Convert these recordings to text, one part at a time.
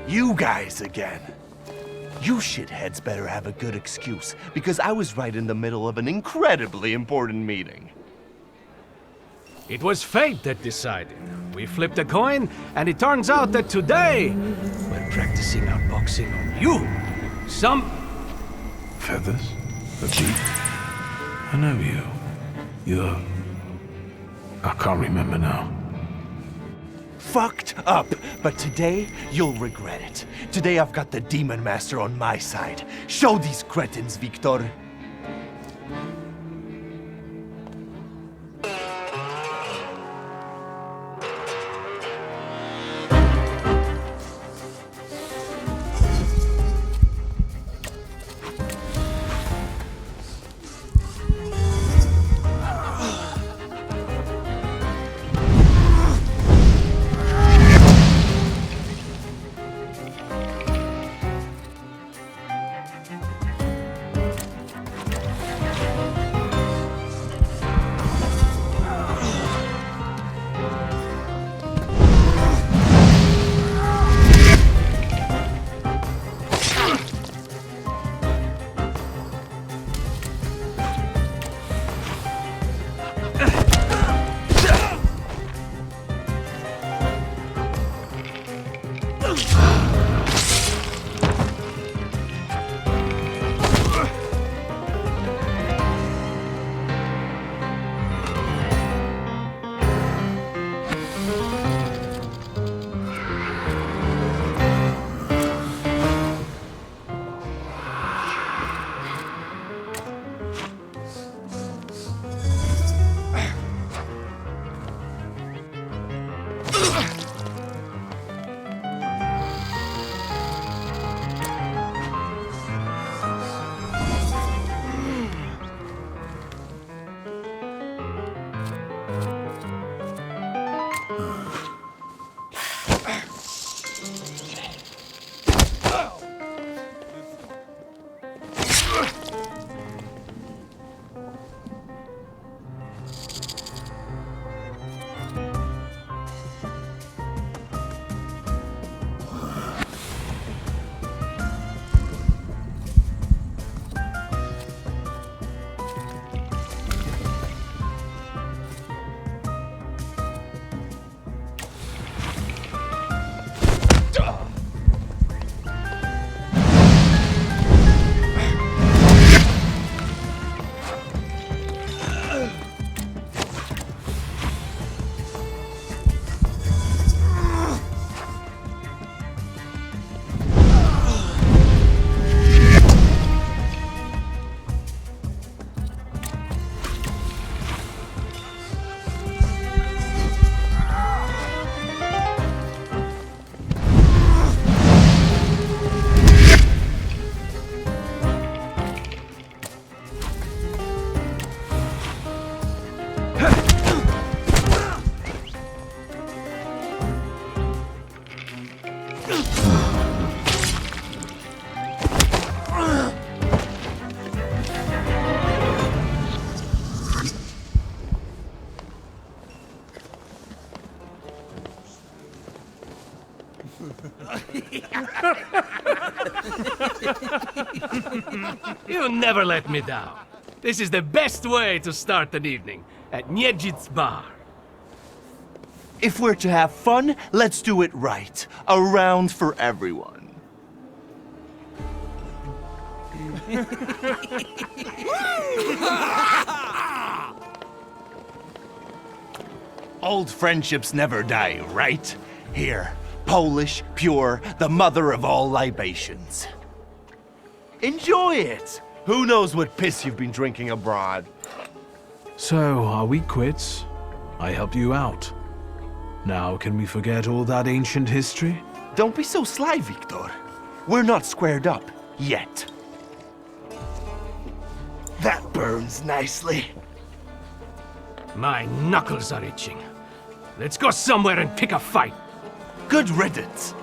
You guys again. You shitheads better have a good excuse, because I was right in the middle of an incredibly important meeting. It was fate that decided. We flipped a coin, and it turns out that today, we're practicing our boxing on you. Some... Feathers? A beak? I know you. You're... I can't remember now. Fucked up, but today you'll regret it. Today I've got the Demon Master on my side. Show these cretins, Victor. You never let me down. This is the best way to start an evening, at Niedzic's bar. If we're to have fun, let's do it right. A round for everyone. Old friendships never die, right? Here, Polish, pure, the mother of all libations. Enjoy it! Who knows what piss you've been drinking abroad? So, are we quits? I helped you out. Now, can we forget all that ancient history? Don't be so sly, Victor. We're not squared up, yet. That burns nicely. My knuckles are itching. Let's go somewhere and pick a fight. Good riddance.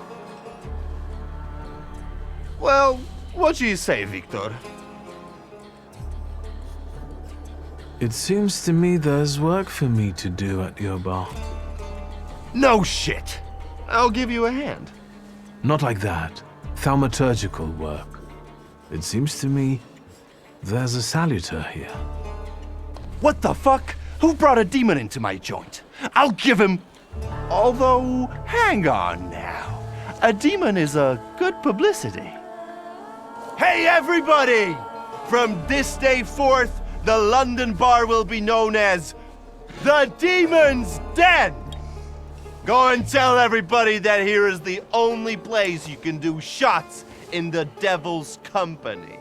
Well, what do you say, Victor? It seems to me there's work for me to do at your bar. No shit. I'll give you a hand. Not like that. Thaumaturgical work. It seems to me there's a saluter here. What the fuck? Who brought a demon into my joint? I'll give him... Although, hang on now. A demon is a good publicity. Hey everybody! From this day forth, the London bar will be known as the Demon's Den! Go and tell everybody that here is the only place you can do shots in the devil's company.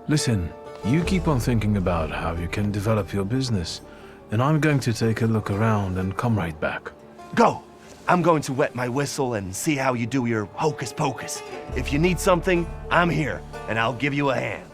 Listen, you keep on thinking about how you can develop your business, and I'm going to take a look around and come right back. Go! I'm going to wet my whistle and see how you do your hocus pocus. If you need something, I'm here, and I'll give you a hand.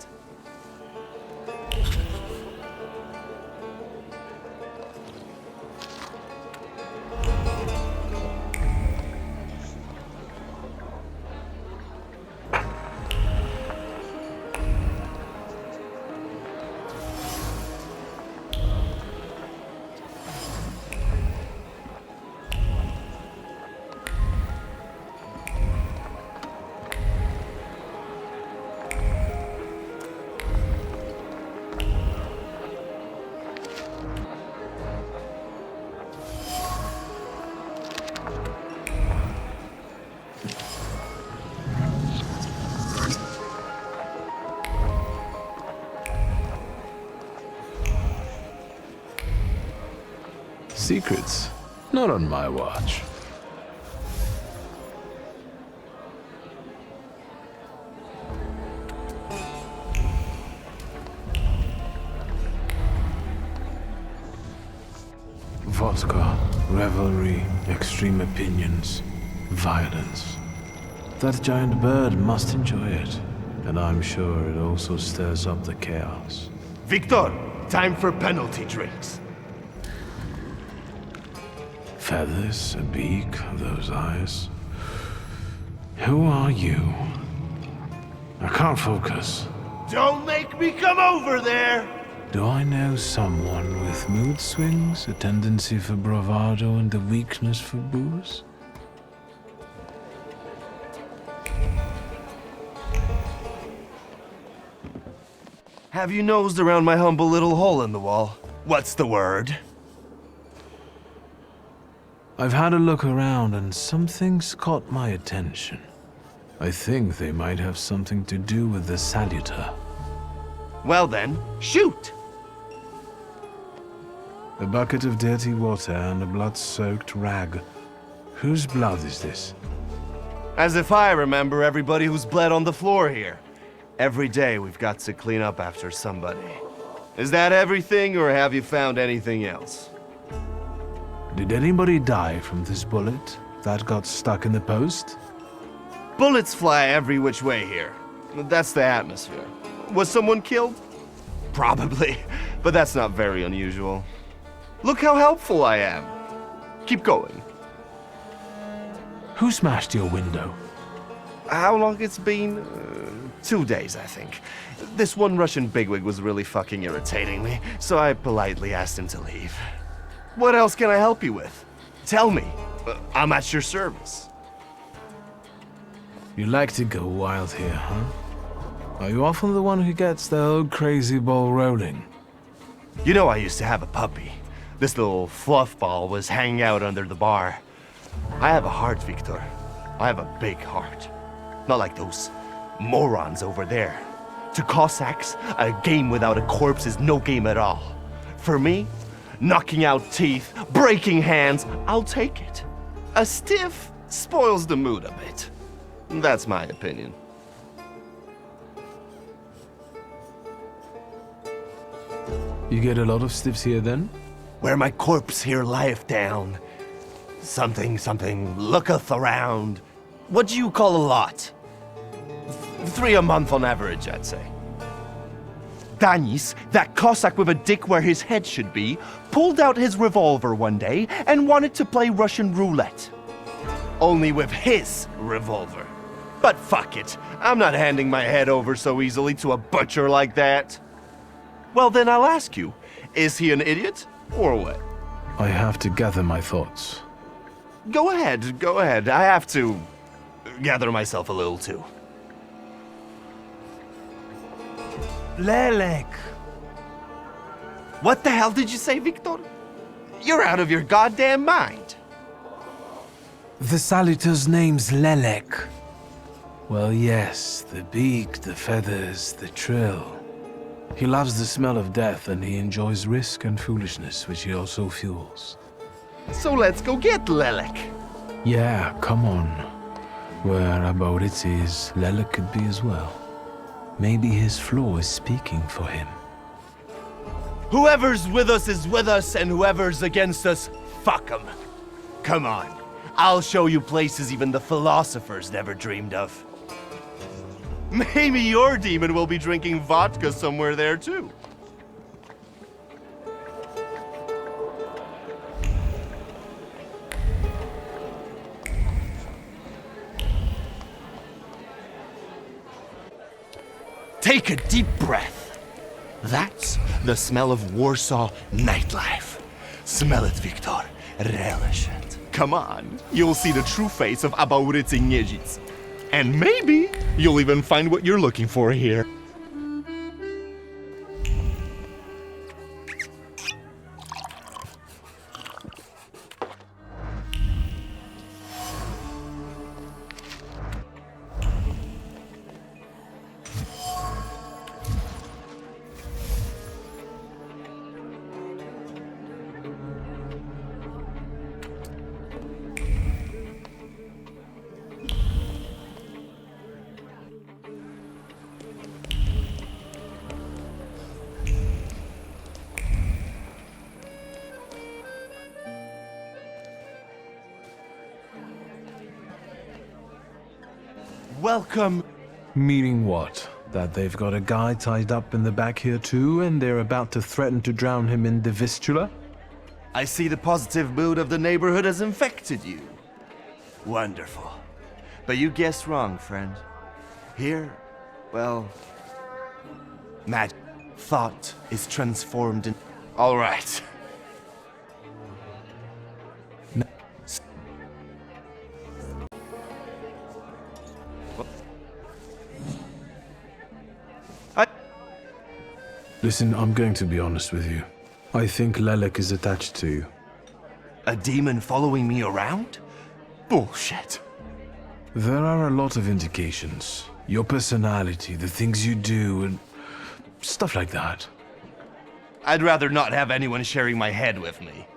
Secrets? Not on my watch. Vodka, revelry, extreme opinions, violence. That giant bird must enjoy it, and I'm sure it also stirs up the chaos. Victor, time for penalty drinks. Feathers, a beak, those eyes. Who are you? I can't focus. Don't make me come over there! Do I know someone with mood swings, a tendency for bravado, and a weakness for booze? Have you nosed around my humble little hole in the wall? What's the word? I've had a look around and something's caught my attention. I think they might have something to do with the saluter. Well then, shoot! A bucket of dirty water and a blood-soaked rag. Whose blood is this? As if I remember everybody who's bled on the floor here. Every day we've got to clean up after somebody. Is that everything, or have you found anything else? Did anybody die from this bullet that got stuck in the post? Bullets fly every which way here. That's the atmosphere. Was someone killed? Probably, but that's not very unusual. Look how helpful I am. Keep going. Who smashed your window? How long it's been? 2 days, I think. This one Russian bigwig was really fucking irritating me, so I politely asked him to leave. What else can I help you with? Tell me. I'm at your service. You like to go wild here, huh? Are you often the one who gets the whole crazy ball rolling? You know I used to have a puppy. This little fluff ball was hanging out under the bar. I have a heart, Victor. I have a big heart. Not like those morons over there. To Cossacks, a game without a corpse is no game at all. For me, knocking out teeth, breaking hands, I'll take it. A stiff spoils the mood a bit. That's my opinion. You get a lot of stiffs here then? Where my corpse here lieth down. Something looketh around. What do you call a lot? 3 a month on average, I'd say. Danis, that Cossack with a dick where his head should be, pulled out his revolver one day and wanted to play Russian roulette. Only with his revolver. But fuck it, I'm not handing my head over so easily to a butcher like that. Well then I'll ask you, is he an idiot or what? I have to gather my thoughts. Go ahead, I have to gather myself a little too. Lelek! What the hell did you say, Victor? You're out of your goddamn mind. The Salutor's name's Lelek. Well, yes, the beak, the feathers, the trill. He loves the smell of death and he enjoys risk and foolishness, which he also fuels. So let's go get Lelek. Yeah, come on. Where Aboritz is, Lelek could be as well. Maybe his flaw is speaking for him. Whoever's with us is with us, and whoever's against us, fuck 'em. Come on, I'll show you places even the philosophers never dreamed of. Maybe your demon will be drinking vodka somewhere there too. Take a deep breath. That's the smell of Warsaw nightlife. Smell it, Victor. Relish it. Come on, you'll see the true face of Aborycy Niedzic. And maybe you'll even find what you're looking for here. Welcome. Meaning what? That they've got a guy tied up in the back here too, and they're about to threaten to drown him in the Vistula? I see the positive mood of the neighborhood has infected you. Wonderful. But you guessed wrong, friend. Here, well, magic. Thought is transformed in... All right. Listen, I'm going to be honest with you. I think Lelek is attached to you. A demon following me around? Bullshit. There are a lot of indications. Your personality, the things you do, and stuff like that. I'd rather not have anyone sharing my head with me.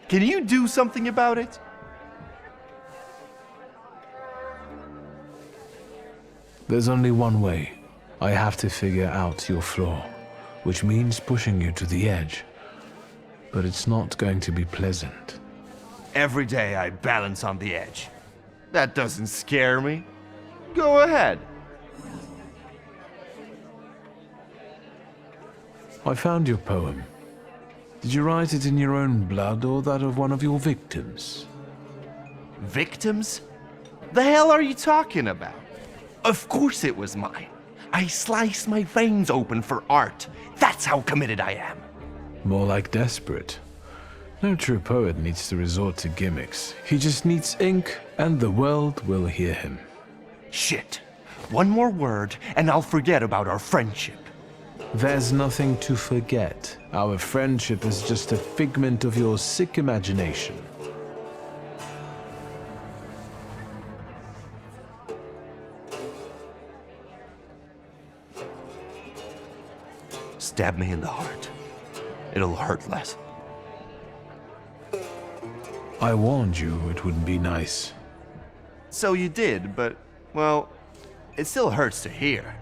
Can you do something about it? There's only one way. I have to figure out your flaw, which means pushing you to the edge. But it's not going to be pleasant. Every day I balance on the edge. That doesn't scare me. Go ahead. I found your poem. Did you write it in your own blood or that of one of your victims? Victims? The hell are you talking about? Of course it was mine. I slice my veins open for art. That's how committed I am. More like desperate. No true poet needs to resort to gimmicks. He just needs ink, and the world will hear him. Shit. One more word, and I'll forget about our friendship. There's nothing to forget. Our friendship is just a figment of your sick imagination. Stab me in the heart. It'll hurt less. I warned you it would be nice. So you did, but, well, it still hurts to hear.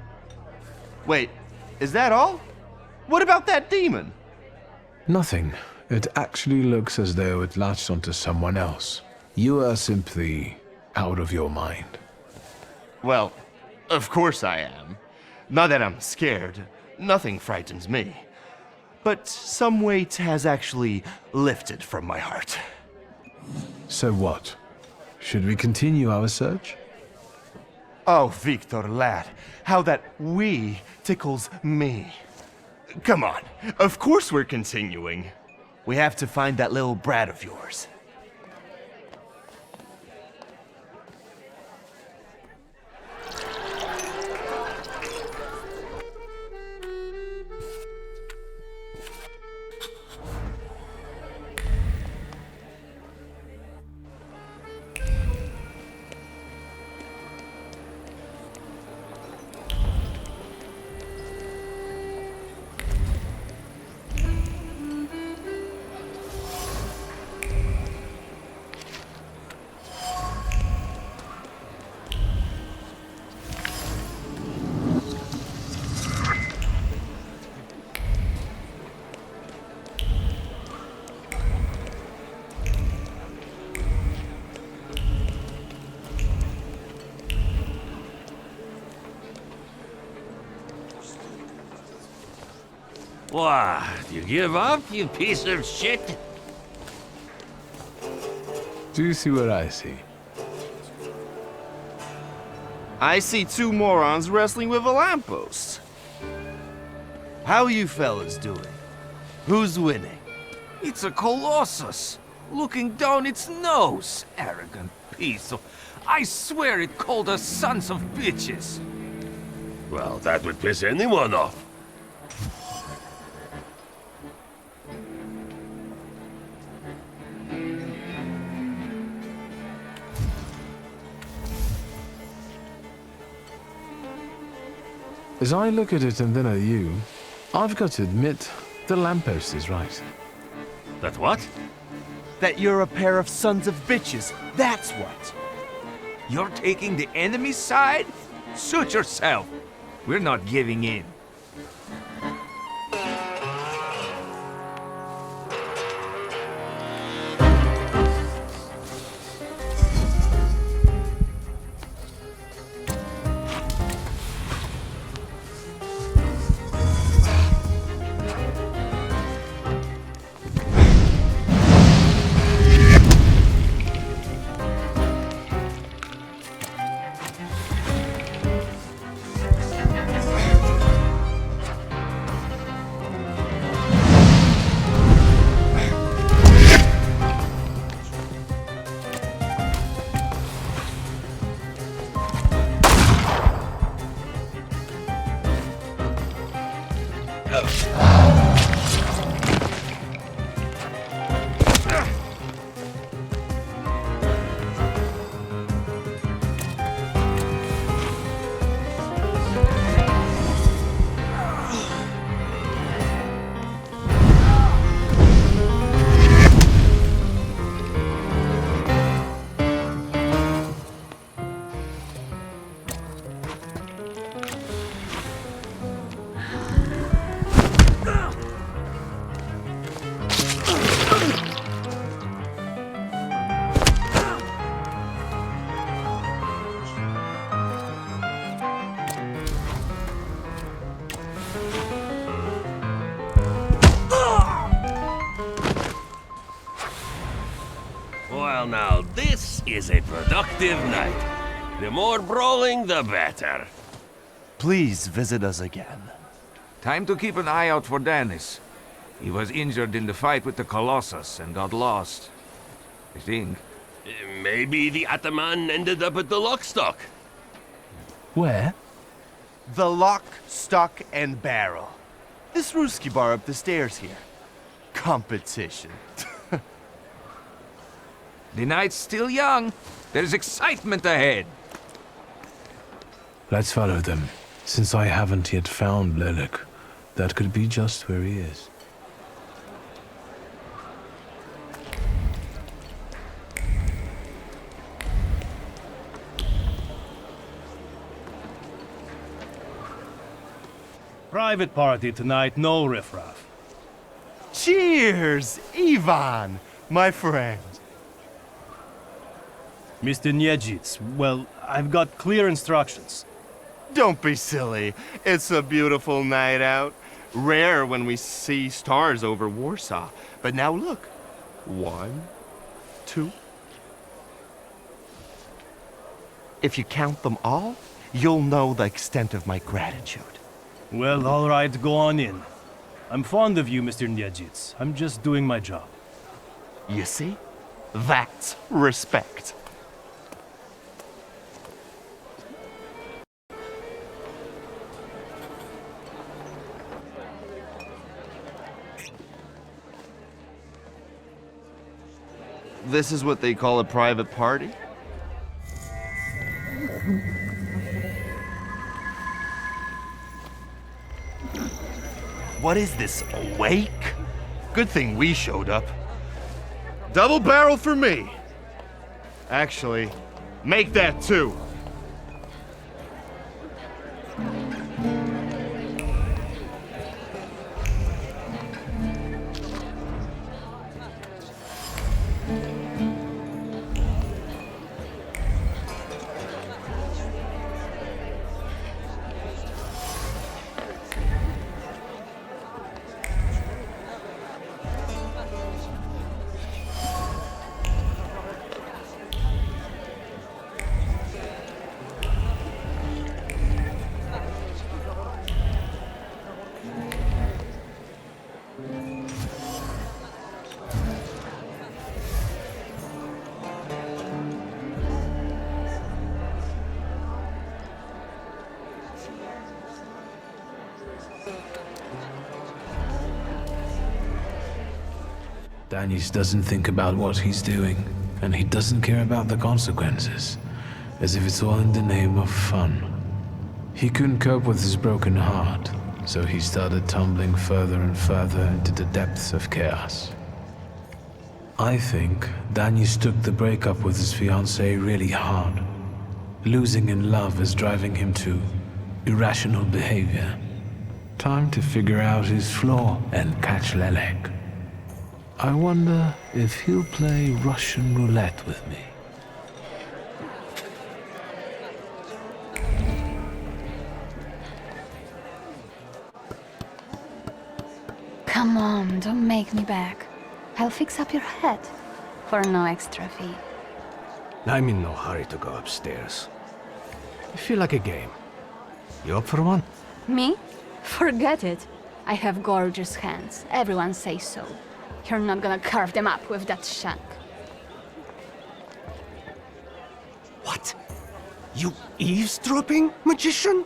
Wait, is that all? What about that demon? Nothing. It actually looks as though it latched onto someone else. You are simply out of your mind. Well, of course I am. Not that I'm scared. Nothing frightens me. But some weight has actually lifted from my heart. So what? Should we continue our search? Oh, Victor, lad, how that "we" tickles me. Come on, of course we're continuing. We have to find that little brat of yours. What? You give up, you piece of shit? Do you see what I see? I see two morons wrestling with a lamppost. How you fellas doing? Who's winning? It's a colossus, looking down its nose. Arrogant piece of... I swear it called us sons of bitches. Well, that would piss anyone off. As I look at it and then at you, I've got to admit, the lamppost is right. That what? That you're a pair of sons of bitches, that's what. You're taking the enemy's side? Suit yourself. We're not giving in. Well, now, this is a productive night. The more brawling, the better. Please visit us again. Time to keep an eye out for Dennis. He was injured in the fight with the Colossus and got lost. I think. Maybe the Ataman ended up at the Lockstock. Where? The Lock, Stock, and Barrel. This Ruski bar up the stairs here. Competition. The night's still young. There's excitement ahead. Let's follow them. Since I haven't yet found Lelik, that could be just where he is. Private party tonight, no riffraff. Cheers, Ivan, my friend. Mr. Niedzits, well, I've got clear instructions. Don't be silly. It's a beautiful night out. Rare when we see stars over Warsaw. But now look. 1, 2. If you count them all, you'll know the extent of my gratitude. Well, all right, go on in. I'm fond of you, Mr. Niedzits. I'm just doing my job. You see? That's respect. This is what they call a private party? What is this, a wake? Good thing we showed up. Double barrel for me. Actually, make that 2. Danis doesn't think about what he's doing, and he doesn't care about the consequences, as if it's all in the name of fun. He couldn't cope with his broken heart, so he started tumbling further and further into the depths of chaos. I think Danis took the breakup with his fiancée really hard. Losing in love is driving him to irrational behavior. Time to figure out his flaw and catch Lelek. I wonder if he'll play Russian roulette with me. Come on, don't make me beg. I'll fix up your head for no extra fee. I'm in no hurry to go upstairs. I feel like a game. You up for one? Me? Forget it. I have gorgeous hands. Everyone says so. You're not gonna carve them up with that shank. What? You eavesdropping, magician?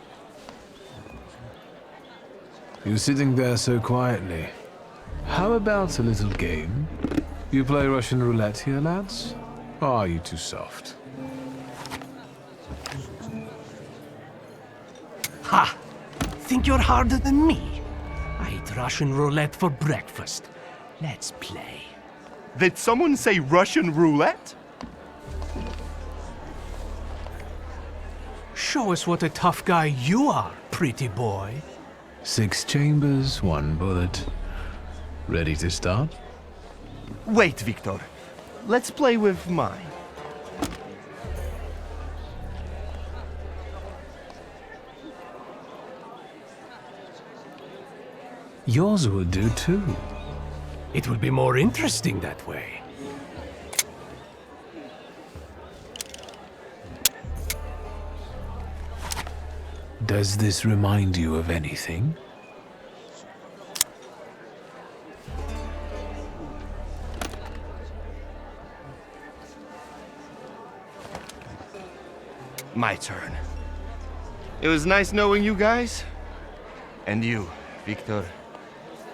You're sitting there so quietly. How about a little game? You play Russian roulette here, lads? Or are you too soft? Ha! Think you're harder than me? I eat Russian roulette for breakfast. Let's play. Did someone say Russian roulette? Show us what a tough guy you are, pretty boy. 6 chambers, 1 bullet. Ready to start? Wait, Victor. Let's play with mine. Yours would do too. It will be more interesting that way. Does this remind you of anything? My turn. It was nice knowing you guys. And you, Victor.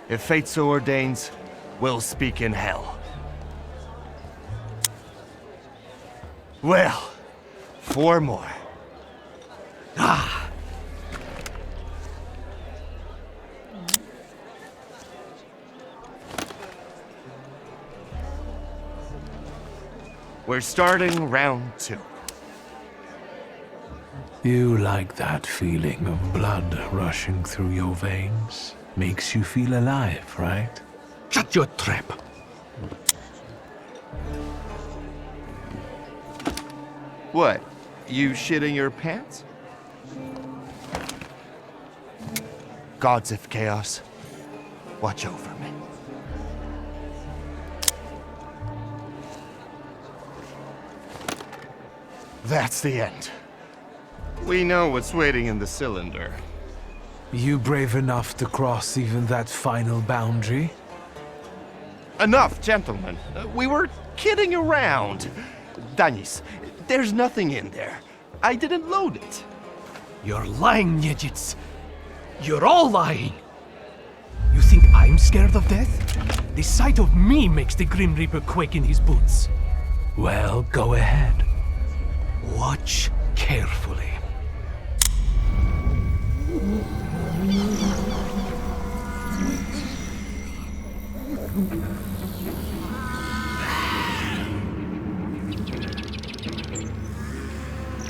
If fate so ordains, we'll speak in hell. Well, 4 more. We're starting round 2. You like that feeling of blood rushing through your veins? Makes you feel alive, right? Shut your trap. What? You shitting your pants? Gods of chaos, watch over me. That's the end. We know what's waiting in the cylinder. You brave enough to cross even that final boundary? Enough, gentlemen. We were kidding around. Danis, there's nothing in there. I didn't load it. You're lying, Niedzits. You're all lying. You think I'm scared of death? The sight of me makes the Grim Reaper quake in his boots. Well, go ahead. Watch carefully.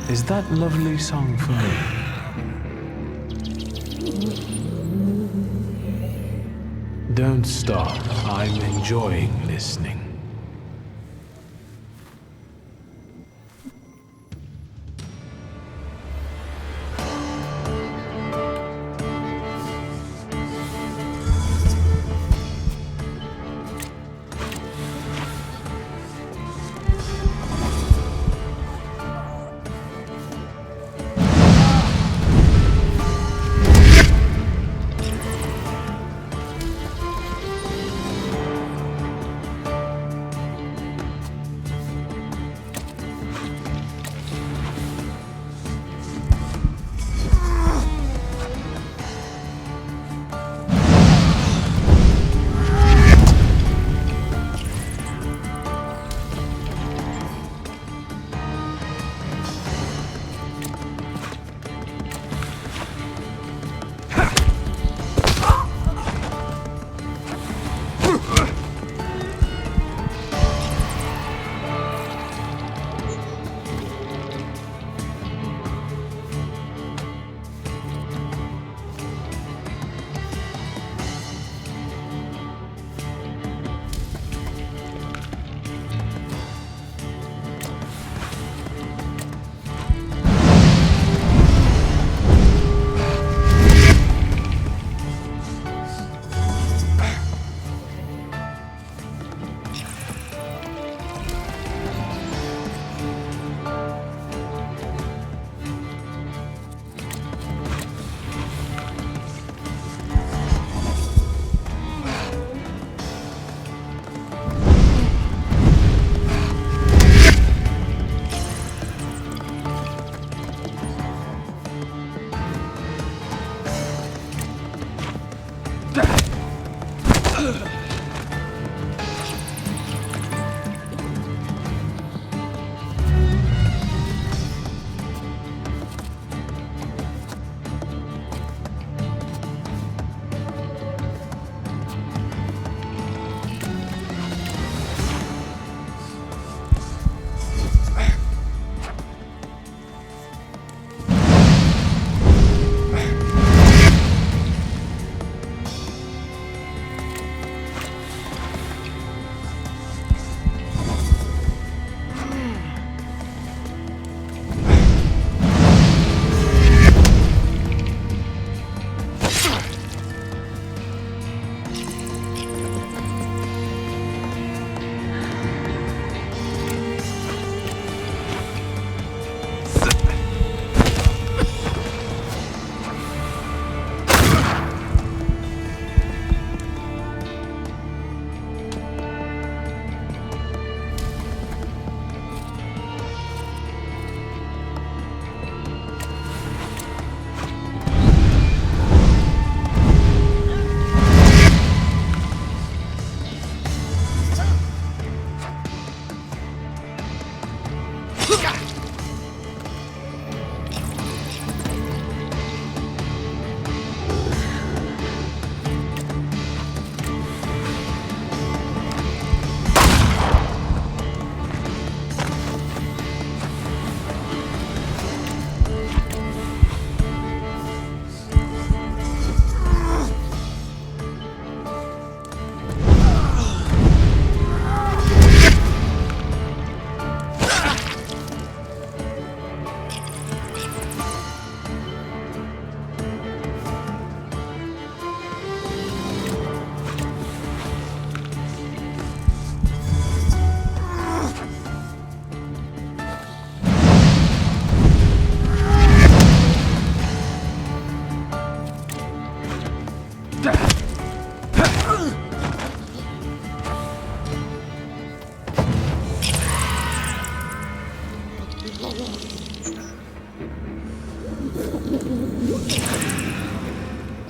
Is that lovely song for me? Don't stop. I'm enjoying listening.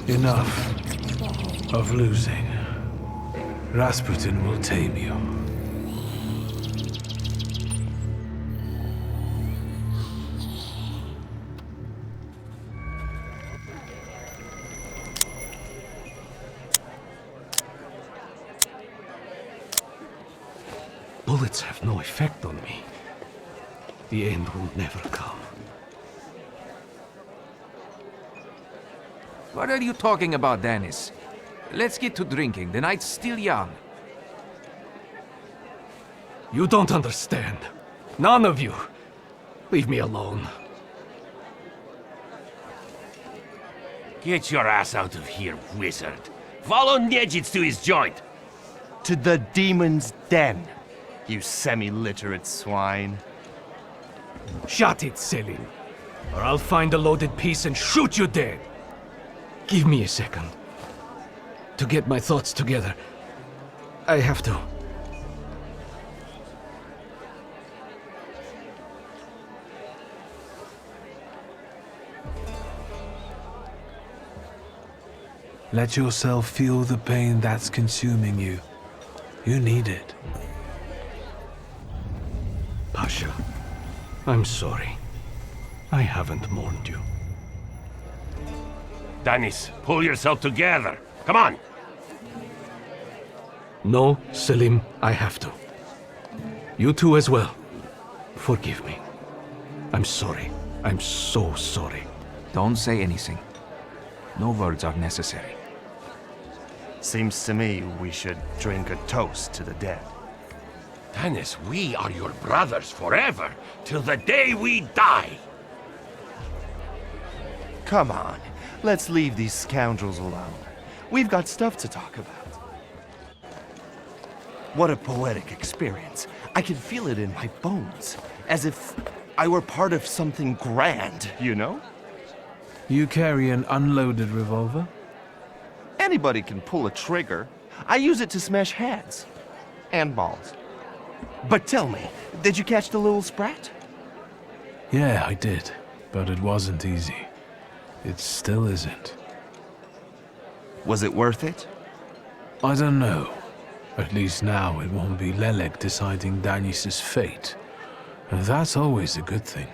Enough of losing. Rasputin will tame you. Bullets have no effect on me. The end will never come. What are you talking about, Dennis? Let's get to drinking. The night's still young. You don't understand. None of you. Leave me alone. Get your ass out of here, wizard. Follow Nejits to his joint. To the demon's den, you semi-literate swine. Shut it, Selim. Or I'll find a loaded piece and shoot you dead. Give me a second. To get my thoughts together. I have to. Let yourself feel the pain that's consuming you. You need it. Pasha, I'm sorry. I haven't mourned you. Dennis, pull yourself together. Come on. No, Selim, I have to. You too as well. Forgive me. I'm sorry. I'm so sorry. Don't say anything. No words are necessary. Seems to me we should drink a toast to the dead. Dennis, we are your brothers forever, till the day we die. Come on, let's leave these scoundrels alone. We've got stuff to talk about. What a poetic experience. I can feel it in my bones, as if I were part of something grand, you know? You carry an unloaded revolver? Anybody can pull a trigger. I use it to smash heads. And balls. But tell me, did you catch the little sprat? Yeah, I did. But it wasn't easy. It still isn't. Was it worth it? I don't know. At least now it won't be Lelek deciding Danis's fate. And that's always a good thing.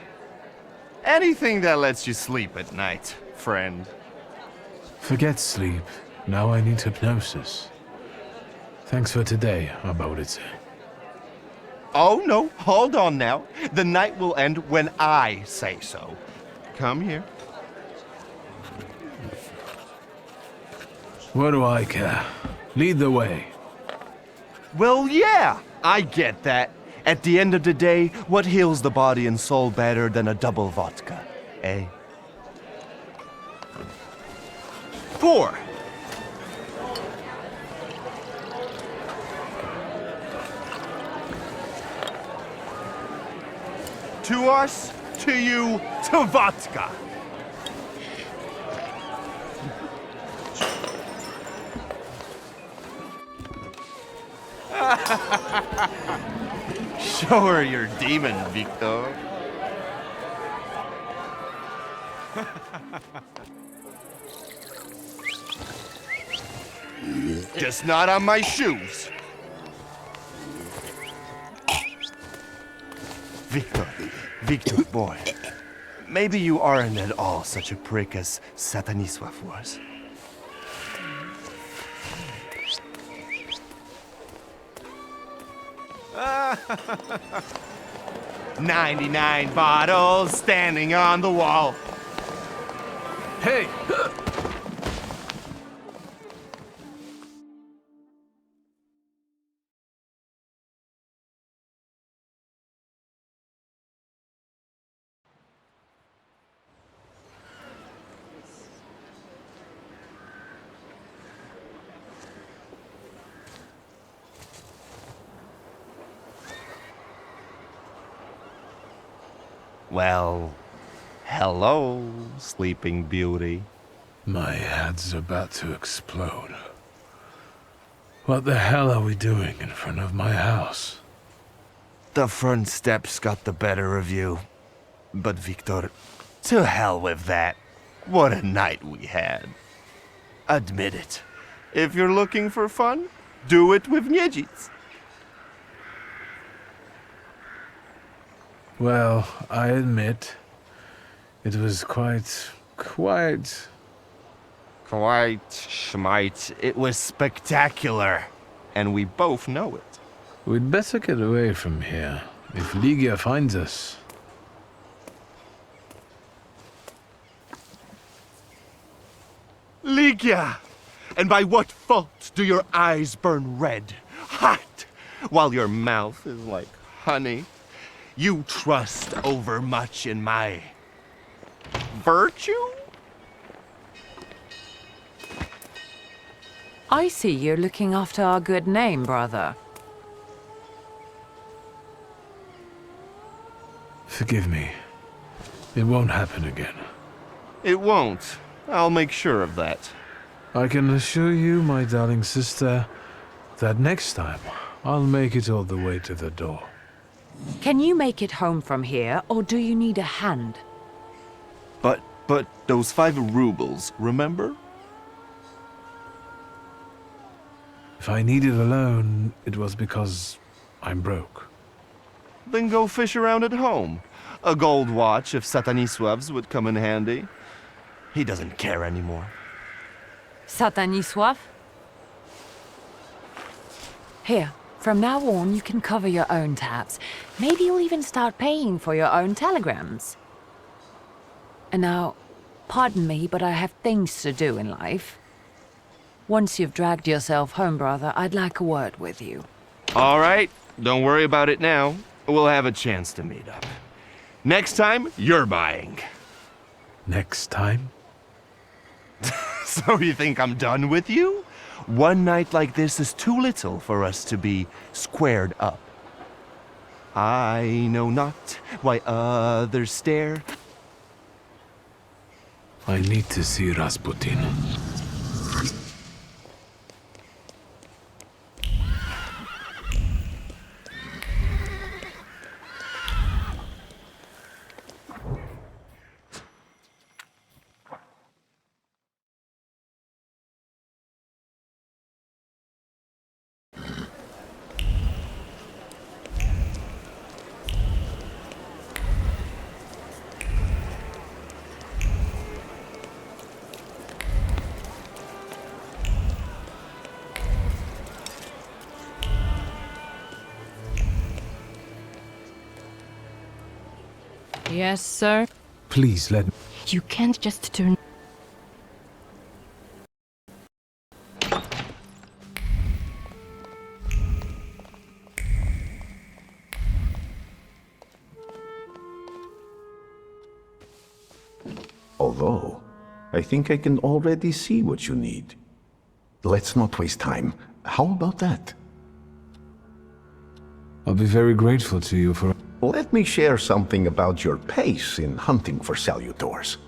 Anything that lets you sleep at night, friend. Forget sleep. Now I need hypnosis. Thanks for today, Aboditse. Oh, no, hold on now. The night will end when I say so. Come here. What do I care? Lead the way. Well, yeah, I get that. At the end of the day, what heals the body and soul better than a double vodka, eh? 4. To us, to you, to vodka. Show her your demon, Victor. Just not on my shoes. Victor, Victor, boy. Maybe you aren't at all such a prick as Satanisław was. 99 bottles standing on the wall. Hey! Well, hello, Sleeping Beauty. My head's about to explode. What the hell are we doing in front of my house? The front steps got the better of you. But Victor, to hell with that. What a night we had. Admit it. If you're looking for fun, do it with Niedzic. Well, I admit, it was quite... Schmite. It was spectacular. And we both know it. We'd better get away from here, if Ligia finds us. Ligia! And by what fault do your eyes burn red, hot, while your mouth is like honey? You trust overmuch in my virtue? I see you're looking after our good name, brother. Forgive me. It won't happen again. It won't. I'll make sure of that. I can assure you, my darling sister, that next time I'll make it all the way to the door. Can you make it home from here, or do you need a hand? But those 5 rubles, remember? If I needed a loan, it was because I'm broke. Then go fish around at home. A gold watch of Satanisław's would come in handy. He doesn't care anymore. Satanisław? Here, from now on you can cover your own tabs. Maybe you'll even start paying for your own telegrams. And now, pardon me, but I have things to do in life. Once you've dragged yourself home, brother, I'd like a word with you. All right, don't worry about it now. We'll have a chance to meet up. Next time, you're buying. Next time? So you think I'm done with you? One night like this is too little for us to be squared up. I know not why others stare. I need to see Rasputin. Yes, sir? Please let me... You can't just turn. Although, I think I can already see what you need. Let's not waste time. How about that? I'll be very grateful to you for... Let me share something about your pace in hunting for salutors.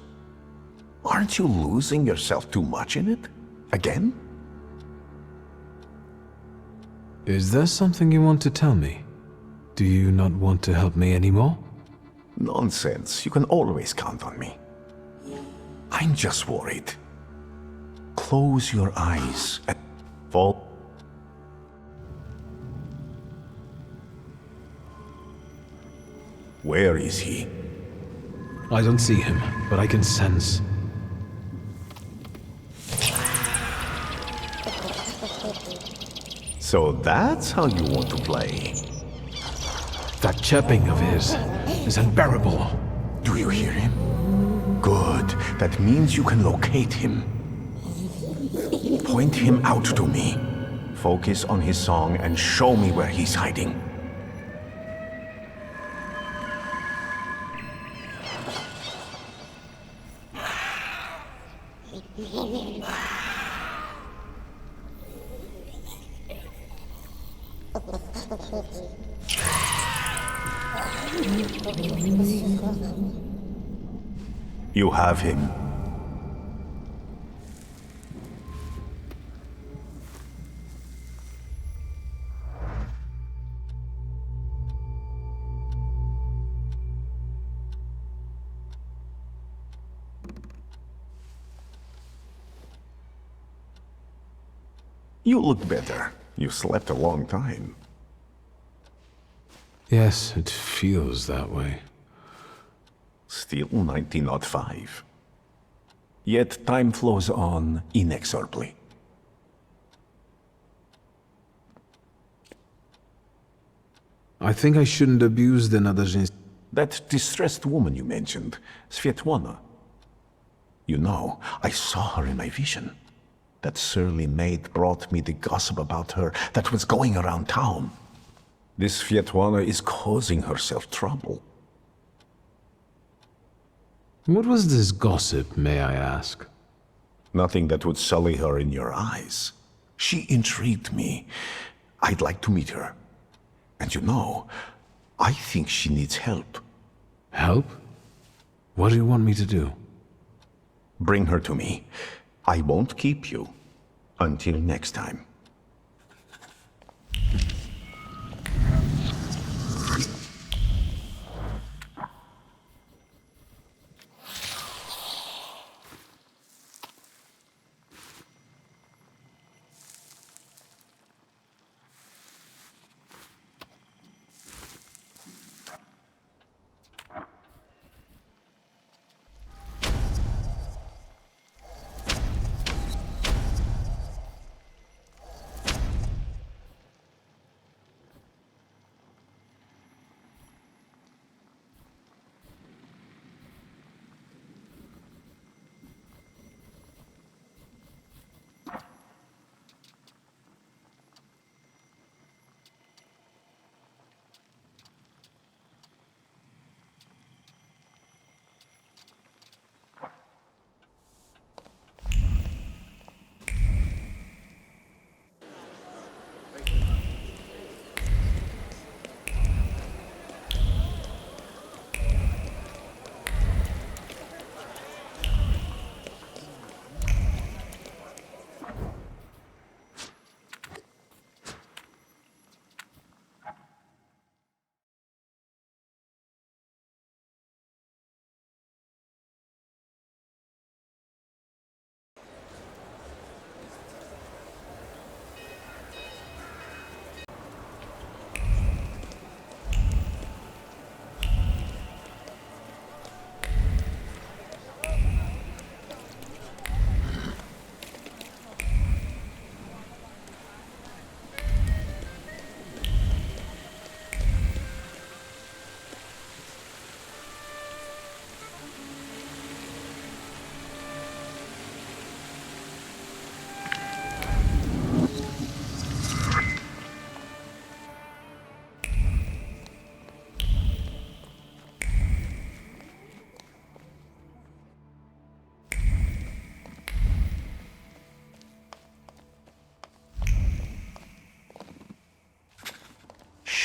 Aren't you losing yourself too much in it? Again? Is there something you want to tell me? Do you not want to help me anymore? Nonsense. You can always count on me. I'm just worried. Close your eyes and fall. Where is he? I don't see him, but I can sense. So that's how you want to play. That chirping of his is unbearable. Do you hear him? Good. That means you can locate him. Point him out to me. Focus on his song and show me where he's hiding. You have him. You look better. You slept a long time. Yes, it feels that way. Still 1905. Yet time flows on inexorably. I think I shouldn't abuse the Nadezhin's. That distressed woman you mentioned, Svetlana. You know, I saw her in my vision. That surly maid brought me the gossip about her that was going around town. This Svetlana is causing herself trouble. What was this gossip, may I ask? Nothing that would sully her in your eyes. She intrigued me. I'd like to meet her. And you know, I think she needs help. Help? What do you want me to do? Bring her to me. I won't keep you. Until next time.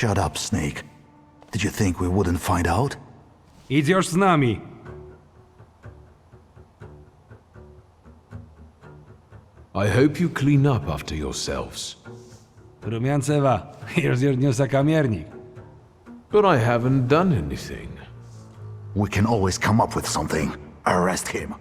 Shut up, Snake. Did you think we wouldn't find out? Идешь с нами. I hope you clean up after yourselves. Румянцева, я сокамерник. But I haven't done anything. We can always come up with something. Arrest him.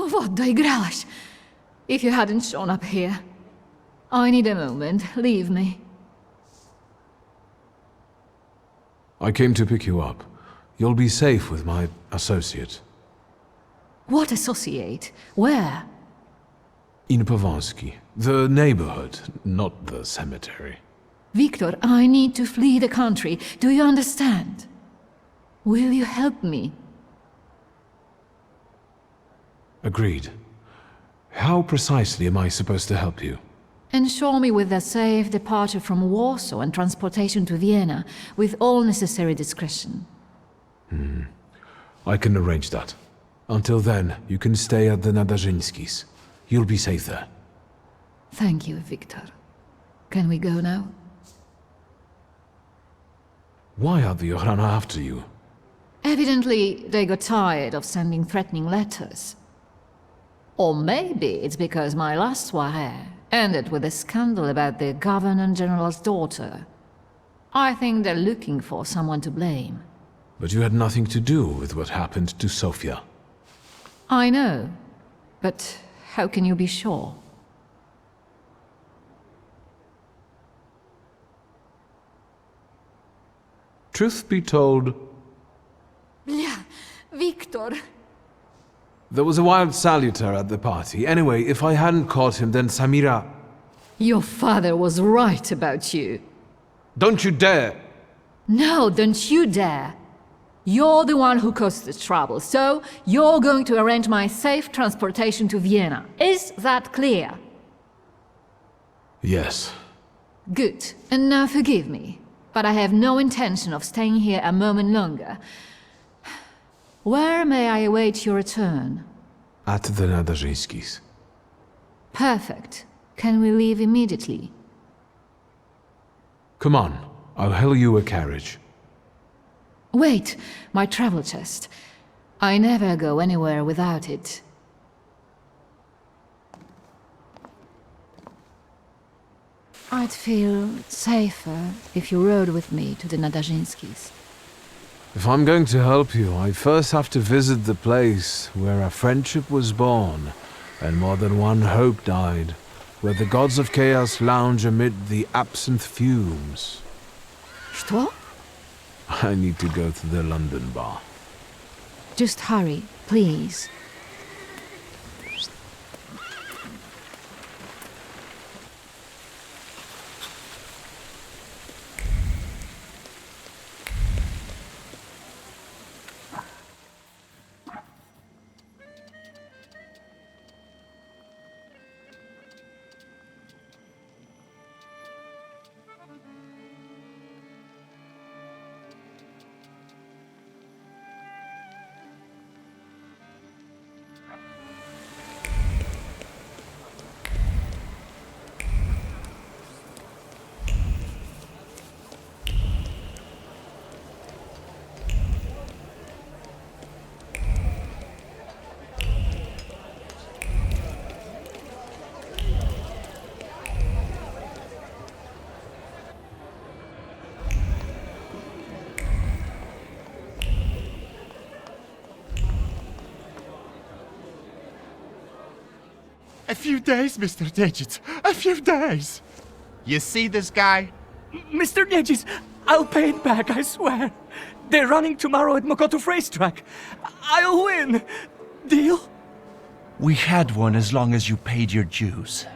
Вот доигралась. If you hadn't shown up here. I need a moment. Leave me. I came to pick you up. You'll be safe with my associate. What associate? Where? In Pavansky. The neighborhood, not the cemetery. Victor, I need to flee the country. Do you understand? Will you help me? Agreed. How precisely am I supposed to help you? Ensure me with a safe departure from Warsaw and transportation to Vienna, with all necessary discretion. I can arrange that. Until then, you can stay at the Nadarzyńskis. You'll be safe there. Thank you, Victor. Can we go now? Why are the Ochrana after you? Evidently, they got tired of sending threatening letters. Or maybe it's because my last soirée ended with a scandal about the Governor-General's daughter. I think they're looking for someone to blame. But you had nothing to do with what happened to Sofia. I know, but how can you be sure? Truth be told, Yeah, Victor. there was a wild saluter at the party. Anyway, if I hadn't caught him, then Samira... Your father was right about you. Don't you dare! No, don't you dare. You're the one who caused the trouble, so you're going to arrange my safe transportation to Vienna. Is that clear? Yes. Good. And now forgive me, but I have no intention of staying here a moment longer. Where may I await your return? At the Nadarzyńskis. Perfect. Can we leave immediately? Come on, I'll hail you a carriage. Wait, my travel chest. I never go anywhere without it. I'd feel safer if you rode with me to the Nadarzyńskis. If I'm going to help you, I first have to visit the place where a friendship was born, and more than one hope died, where the gods of chaos lounge amid the absinthe fumes. Что? I need to go to the London bar. Just hurry, please. A few days, Mr. Digits. A few days. You see this guy? Mr. Nedges, I'll pay it back, I swear. They're running tomorrow at Mokotów racetrack. I'll win. Deal? We had one as long as you paid your dues.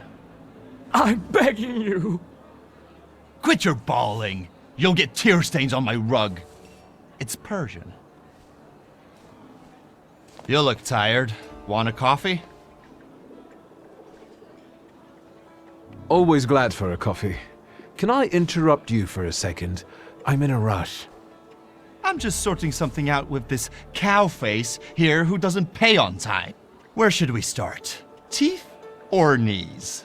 I'm begging you. Quit your bawling. You'll get tear stains on my rug. It's Persian. You look tired. Want a coffee? Always glad for a coffee. Can I interrupt you for a second? I'm in a rush. I'm just sorting something out with this cow face here who doesn't pay on time. Where should we start? Teeth or knees?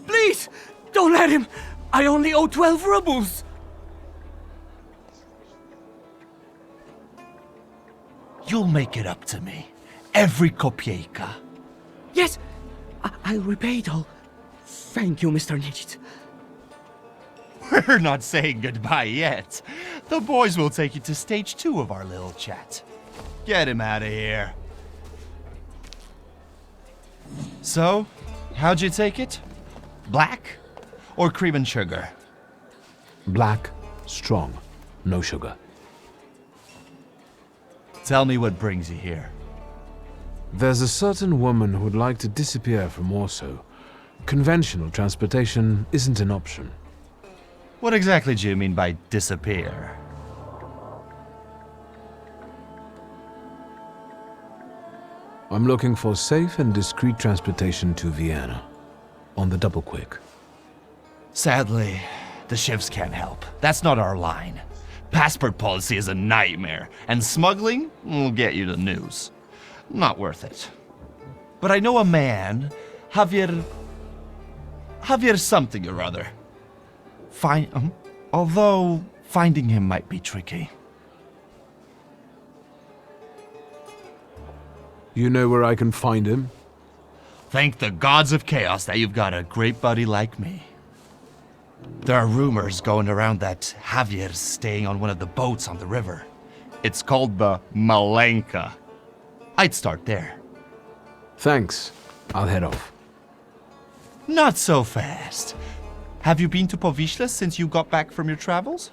Please, don't let him. I only owe 12 rubles. You'll make it up to me. Every kopieka. Yes, I'll repay it all. Thank you, Mr. Nedges. We're not saying goodbye yet. The boys will take you to stage 2 of our little chat. Get him out of here. So, how'd you take it? Black or cream and sugar? Black, strong, no sugar. Tell me what brings you here. There's a certain woman who'd like to disappear from Warsaw. Conventional transportation isn't an option. What exactly do you mean by disappear? I'm looking for safe and discreet transportation to Vienna. On the double quick. Sadly, the ships can't help. That's not our line. Passport policy is a nightmare, and smuggling will get you the news. Not worth it. But I know a man, Javier something or other. Although finding him might be tricky. You know where I can find him? Thank the gods of chaos that you've got a great buddy like me. There are rumors going around that Javier's staying on one of the boats on the river. It's called the Malenka. I'd start there. Thanks. I'll head off. Not so fast. Have you been to Powieśle since you got back from your travels?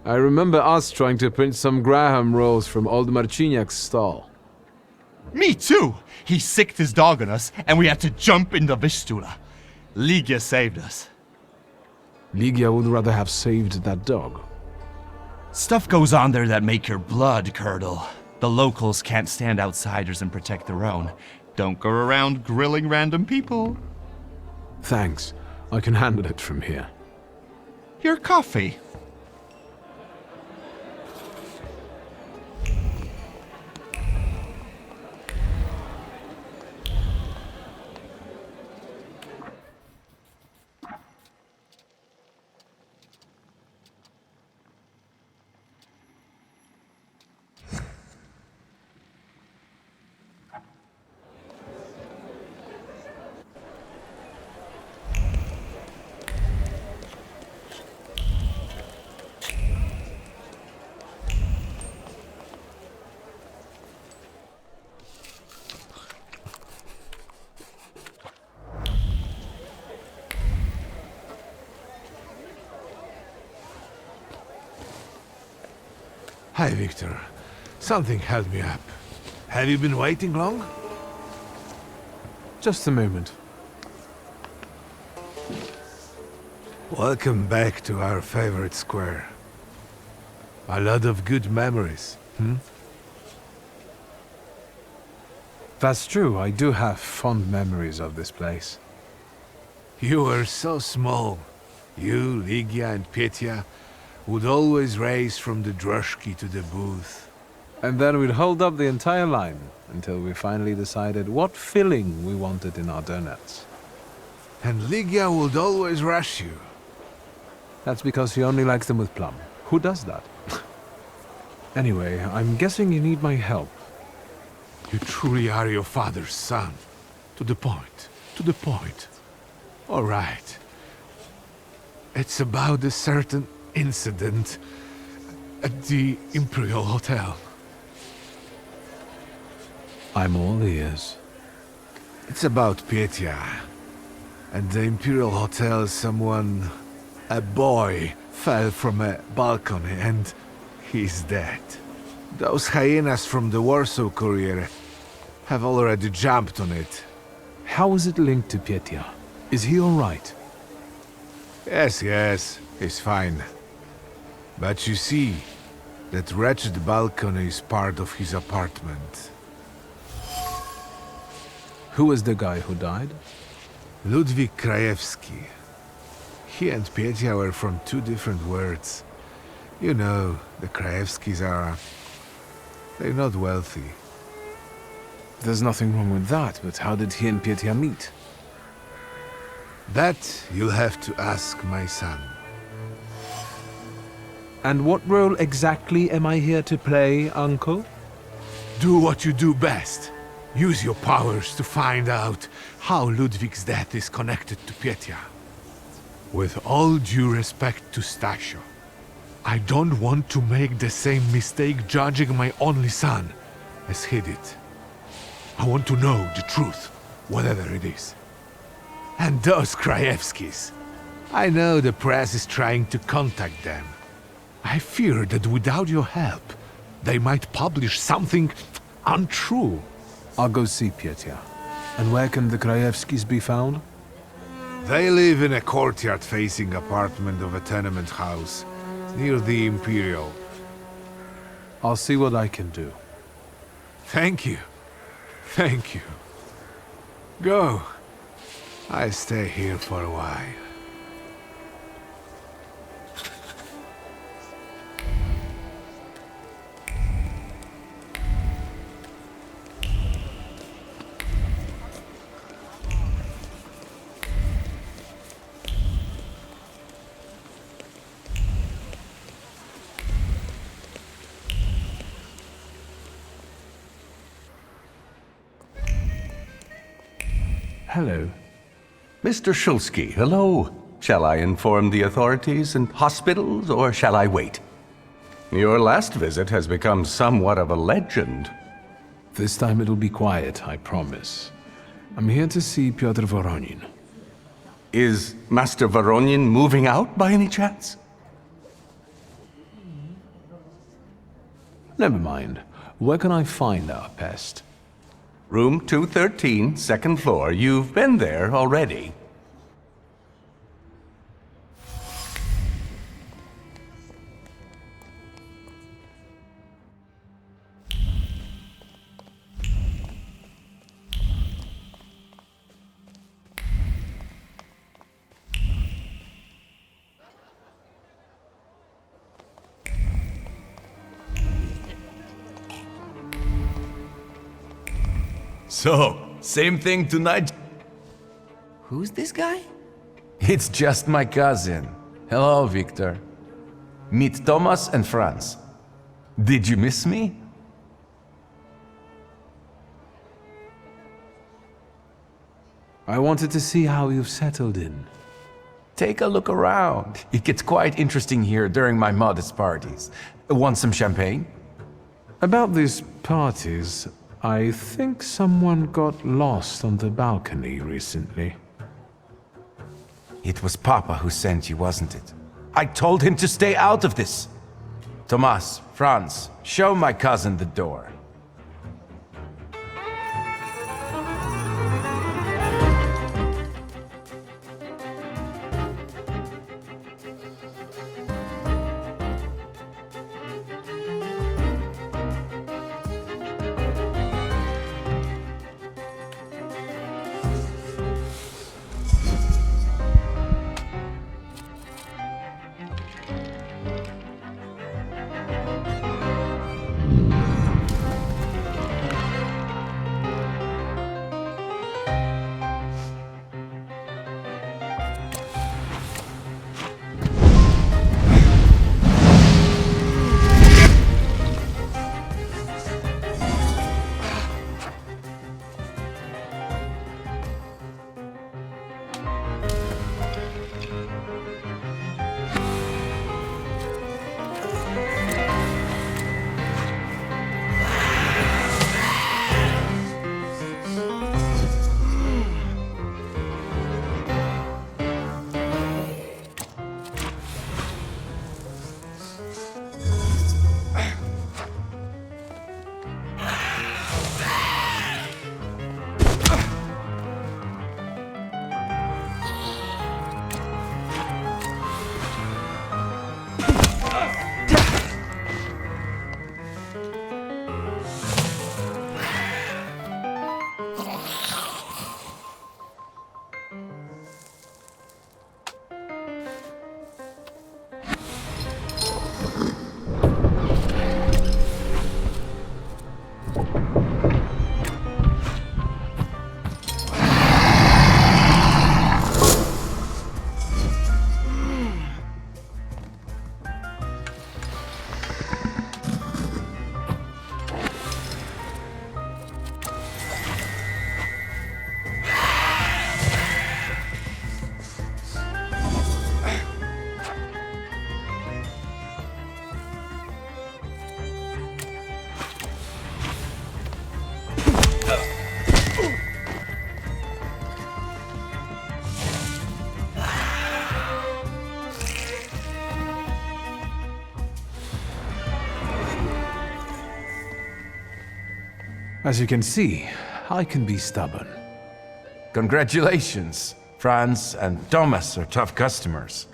I remember us trying to print some Graham rolls from old Marciniak's stall. Me too! He sicked his dog on us, and we had to jump in the Vistula. Ligia saved us. Ligia would rather have saved that dog. Stuff goes on there that make your blood curdle. The locals can't stand outsiders and protect their own. Don't go around grilling random people. Thanks. I can handle it from here. Your coffee. Hi, Victor. Something held me up. Have you been waiting long? Just a moment. Welcome back to our favorite square. A lot of good memories, That's true. I do have fond memories of this place. You were so small. You, Ligia, and Petya would always race from the droshki to the booth. And then we'd hold up the entire line until we finally decided what filling we wanted in our donuts. And Ligia would always rush you. That's because she only likes them with plum. Who does that? Anyway, I'm guessing you need my help. You truly are your father's son. To the point. To the point. All right. It's about a certain incident at the Imperial Hotel. I'm all ears. It's about Petya. At the Imperial Hotel, a boy, fell from a balcony and he's dead. Those hyenas from the Warsaw Courier have already jumped on it. How is it linked to Petya? Is he all right? Yes, he's fine. But you see, that wretched balcony is part of his apartment. Who is the guy who died? Ludwik Krajewski. He and Petya were from two different worlds. You know, the Krajewskis they're not wealthy. There's nothing wrong with that, but how did he and Petya meet? That you'll have to ask my son. And what role exactly am I here to play, Uncle? Do what you do best. Use your powers to find out how Ludwig's death is connected to Petya. With all due respect to Stasio, I don't want to make the same mistake judging my only son. has hid it. I want to know the truth, whatever it is. And those Krajewskis. I know the press is trying to contact them. I fear that without your help, they might publish something untrue. I'll go see Petya. And where can the Krajewskis be found? They live in a courtyard-facing apartment of a tenement house, near the Imperial. I'll see what I can do. Thank you. Thank you. Go. I stay here for a while. Hello. Mr. Shulsky, hello. Shall I inform the authorities and hospitals, or shall I wait? Your last visit has become somewhat of a legend. This time it'll be quiet, I promise. I'm here to see Pyotr Voronin. Is Master Voronin moving out by any chance? Never mind. Where can I find our pest? Room 213, second floor. You've been there already. So, same thing tonight? Who's this guy? It's just my cousin. Hello, Victor. Meet Thomas and Franz. Did you miss me? I wanted to see how you've settled in. Take a look around. It gets quite interesting here during my modest parties. Want some champagne? About these parties, I think someone got lost on the balcony recently. It was Papa who sent you, wasn't it? I told him to stay out of this. Thomas, Franz, show my cousin the door. As you can see, I can be stubborn. Congratulations. Franz and Thomas are tough customers.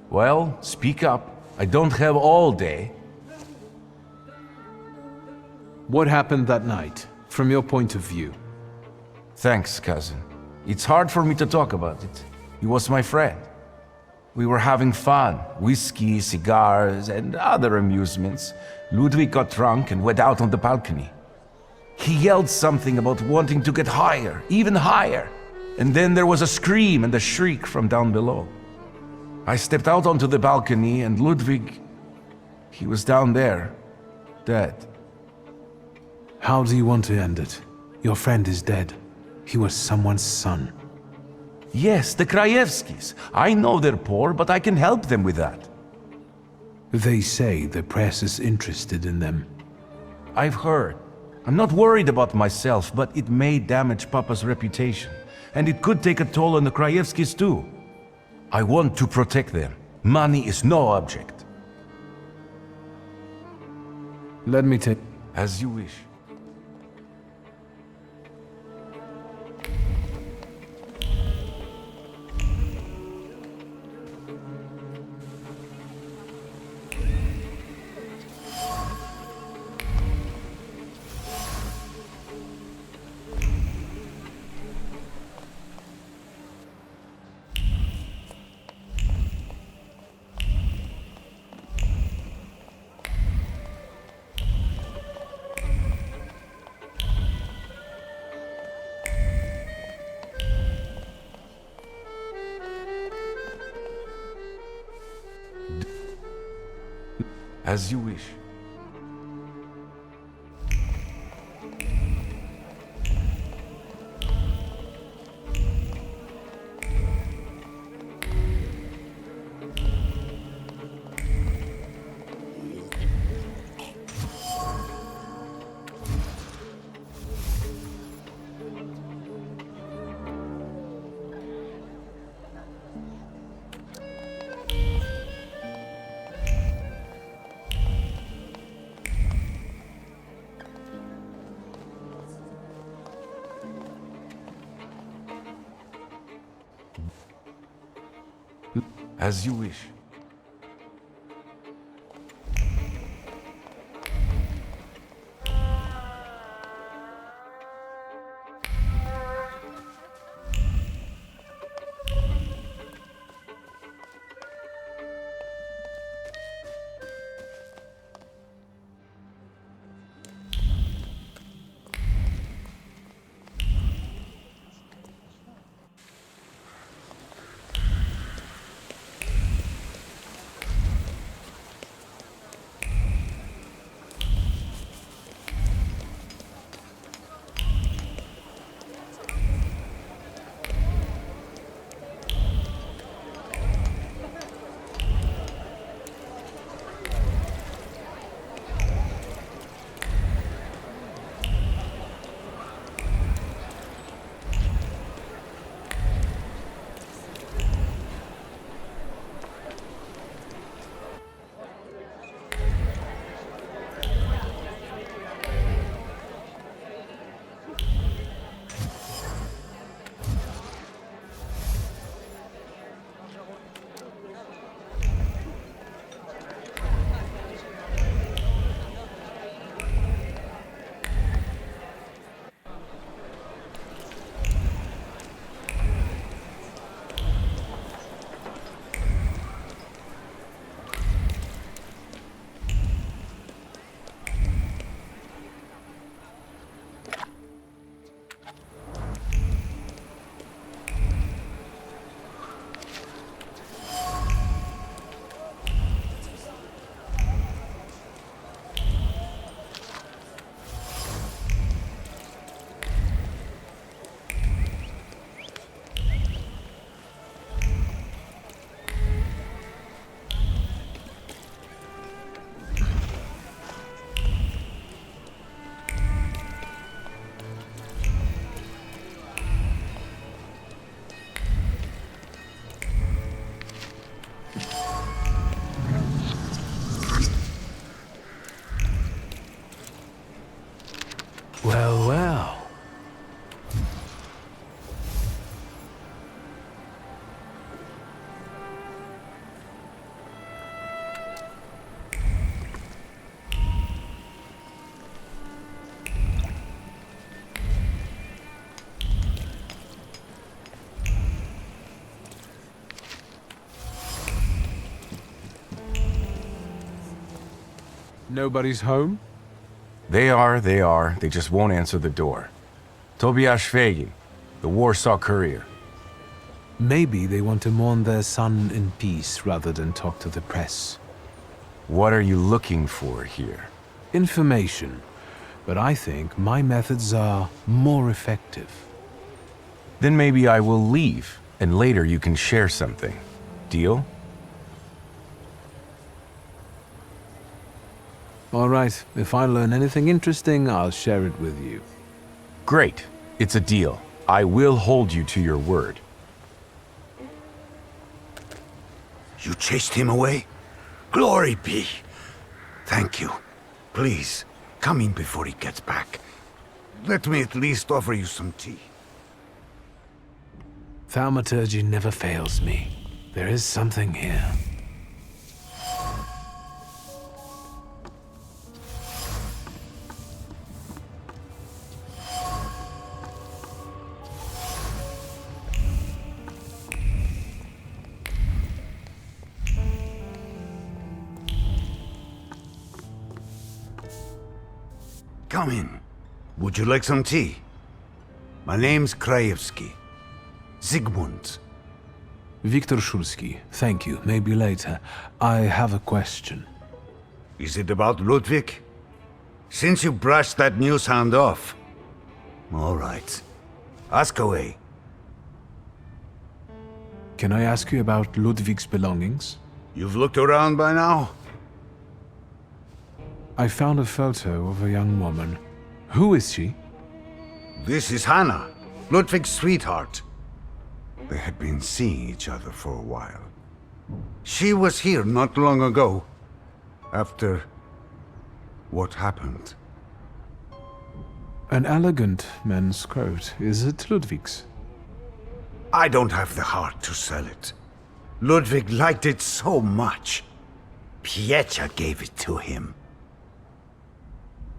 Well, speak up. I don't have all day. What happened that night, from your point of view? Thanks, cousin. It's hard for me to talk about it. He was my friend. We were having fun. Whiskey, cigars, and other amusements. Ludwig got drunk and went out on the balcony. He yelled something about wanting to get higher, even higher. And then there was a scream and a shriek from down below. I stepped out onto the balcony and Ludwig, he was down there, dead. How do you want to end it? Your friend is dead. He was someone's son. Yes, the Krajewskis. I know they're poor, but I can help them with that. They say the press is interested in them. I've heard. I'm not worried about myself, but it may damage Papa's reputation. And it could take a toll on the Krajewskis too. I want to protect them. Money is no object. Let me take... As you wish. As you wish. As you wish. Well, well. Nobody's home? They are. They just won't answer the door. Tobias Fagin, the Warsaw Courier. Maybe they want to mourn their son in peace rather than talk to the press. What are you looking for here? Information. But I think my methods are more effective. Then maybe I will leave, and later you can share something. Deal? All right, if I learn anything interesting, I'll share it with you. Great. It's a deal. I will hold you to your word. You chased him away? Glory be. Thank you. Please, come in before he gets back. Let me at least offer you some tea. Thaumaturge never fails me. There is something here. Come in. Would you like some tea? My name's Krajewski. Zygmunt. Viktor Szulski, thank you. Maybe later. I have a question. Is it about Ludwig? Since you brushed that news hound off. All right. Ask away. Can I ask you about Ludwig's belongings? You've looked around by now? I found a photo of a young woman. Who is she? This is Hannah, Ludwig's sweetheart. They had been seeing each other for a while. She was here not long ago, after what happened. An elegant men's coat. Is it Ludwig's? I don't have the heart to sell it. Ludwig liked it so much. Piecia gave it to him.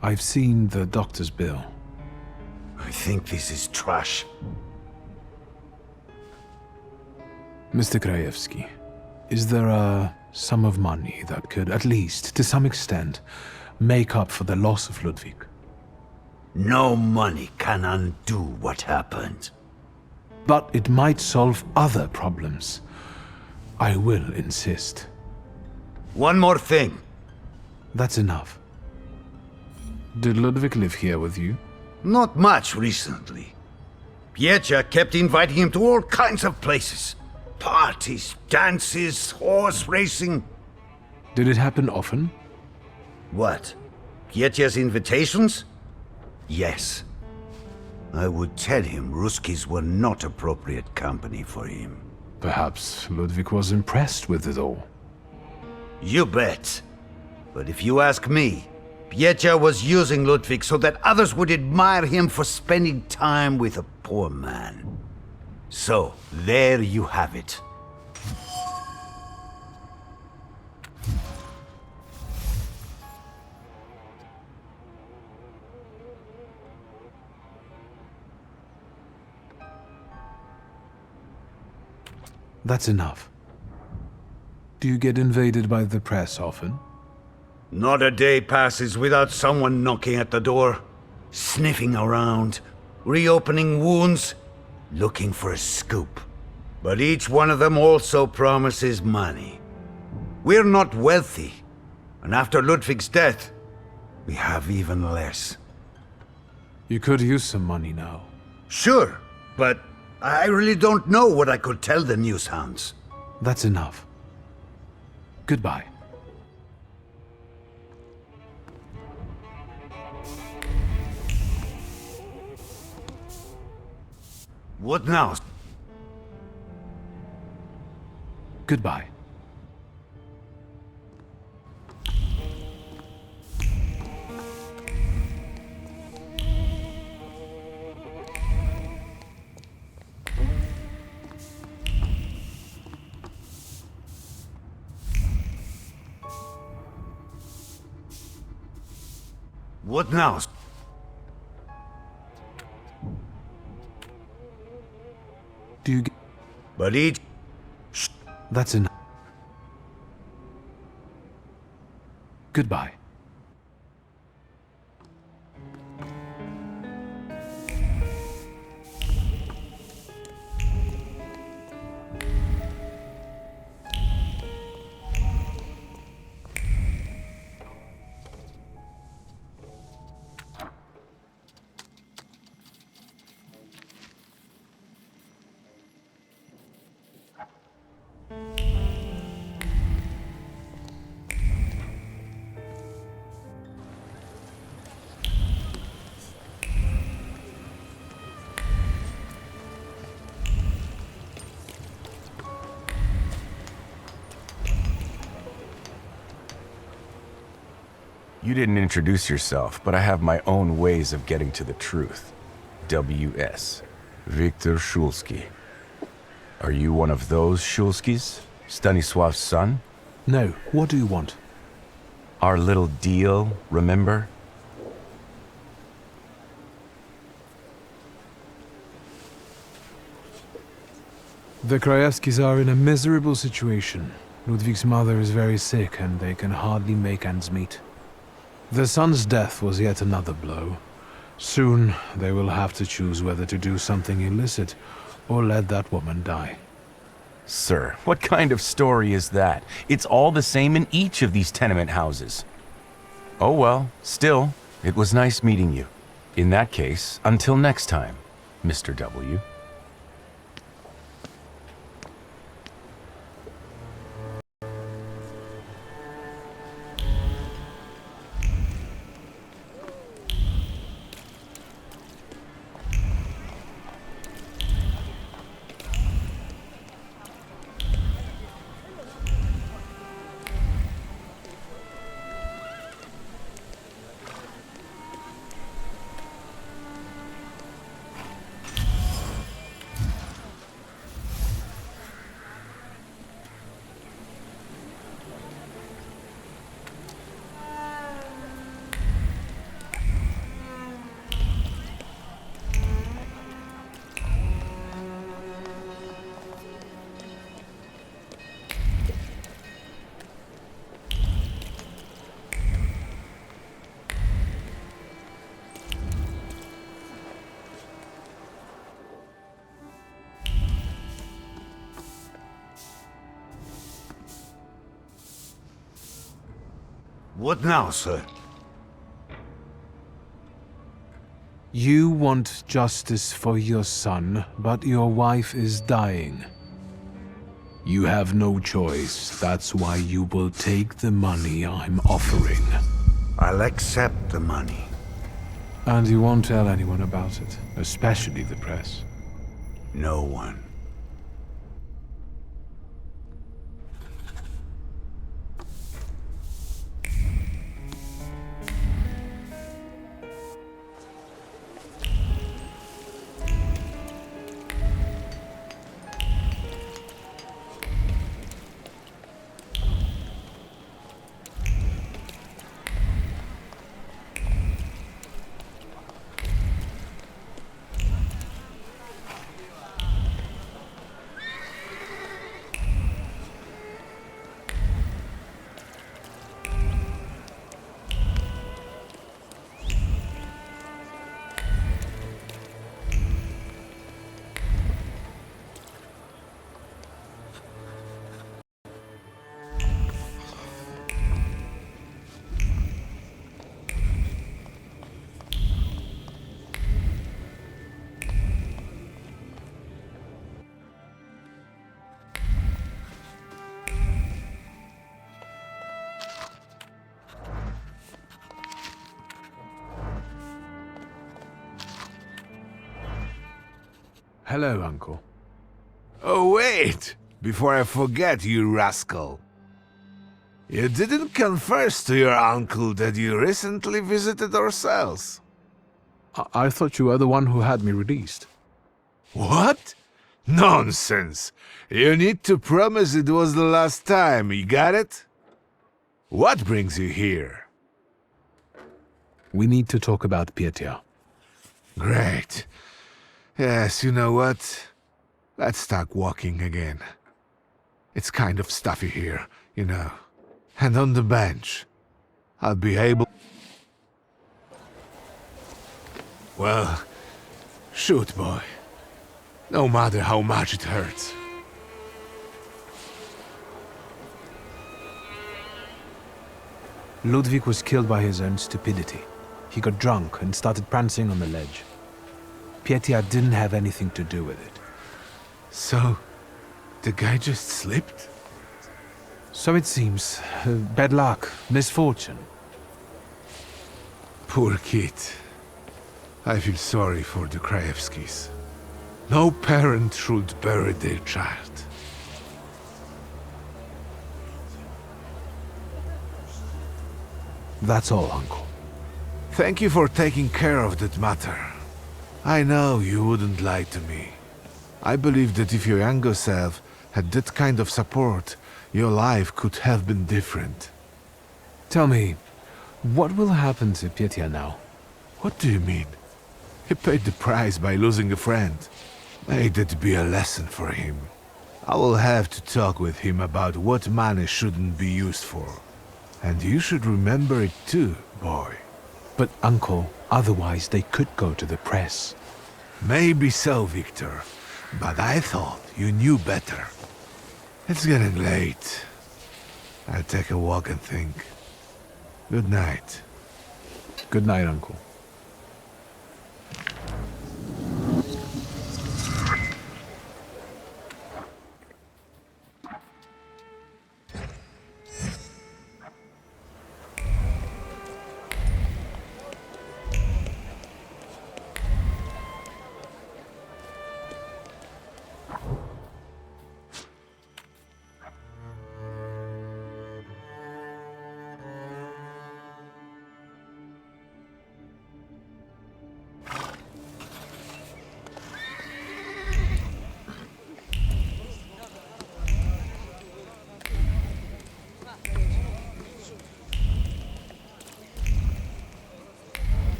I've seen the doctor's bill. I think this is trash. Mr. Krajewski, is there a sum of money that could, at least, to some extent, make up for the loss of Ludwig? No money can undo what happened. But it might solve other problems. I will insist. One more thing. That's enough. Did Ludwig live here with you? Not much recently. Piecia kept inviting him to all kinds of places. Parties, dances, horse racing. Did it happen often? What? Piecia's invitations? Yes. I would tell him Ruskies were not appropriate company for him. Perhaps Ludwig was impressed with it all. You bet. But if you ask me, Piecia was using Ludwig so that others would admire him for spending time with a poor man. So, there you have it. That's enough. Do you get invaded by the press often? Not a day passes without someone knocking at the door, sniffing around, reopening wounds, looking for a scoop. But each one of them also promises money. We're not wealthy, and after Ludwig's death, we have even less. You could use some money now. Sure, but I really don't know what I could tell the news hounds. That's enough. Goodbye. What now? Goodbye. What now? Do you... But each... That's enough. Goodbye. You didn't introduce yourself, but I have my own ways of getting to the truth. W.S. Victor Shulsky. Are you one of those Shulskis? Stanisław's son? No. What do you want? Our little deal, remember? The Krajewskis are in a miserable situation. Ludwig's mother is very sick and they can hardly make ends meet. The son's death was yet another blow. Soon they will have to choose whether to do something illicit or let that woman die. Sir, what kind of story is that? It's all the same in each of these tenement houses. Oh well, still, it was nice meeting you. In that case, until next time, Mr. W. What now, sir? You want justice for your son, but your wife is dying. You have no choice. That's why you will take the money I'm offering. I'll accept the money. And you won't tell anyone about it, especially the press. No one. Hello, Uncle. Oh, wait! Before I forget, you rascal. You didn't confess to your uncle that you recently visited our cells. I thought you were the one who had me released. What? Nonsense! You need to promise it was the last time, you got it? What brings you here? We need to talk about Petya. Great. Yes, you know what? Let's start walking again. It's kind of stuffy here, you know. And on the bench, I'll be able... Well, shoot, boy. No matter how much it hurts. Ludwig was killed by his own stupidity. He got drunk and started prancing on the ledge. Petya didn't have anything to do with it. So, the guy just slipped? So it seems. Bad luck, misfortune. Poor kid. I feel sorry for the Krajewskis. No parent should bury their child. That's all, Uncle. Thank you for taking care of that matter. I know you wouldn't lie to me. I believe that if your younger self had that kind of support, your life could have been different. Tell me, what will happen to Petya now? What do you mean? He paid the price by losing a friend. May that be a lesson for him. I will have to talk with him about what money shouldn't be used for. And you should remember it too, boy. But Uncle, otherwise they could go to the press. Maybe so, Victor. But I thought you knew better. It's getting late. I'll take a walk and think. Good night. Good night, Uncle.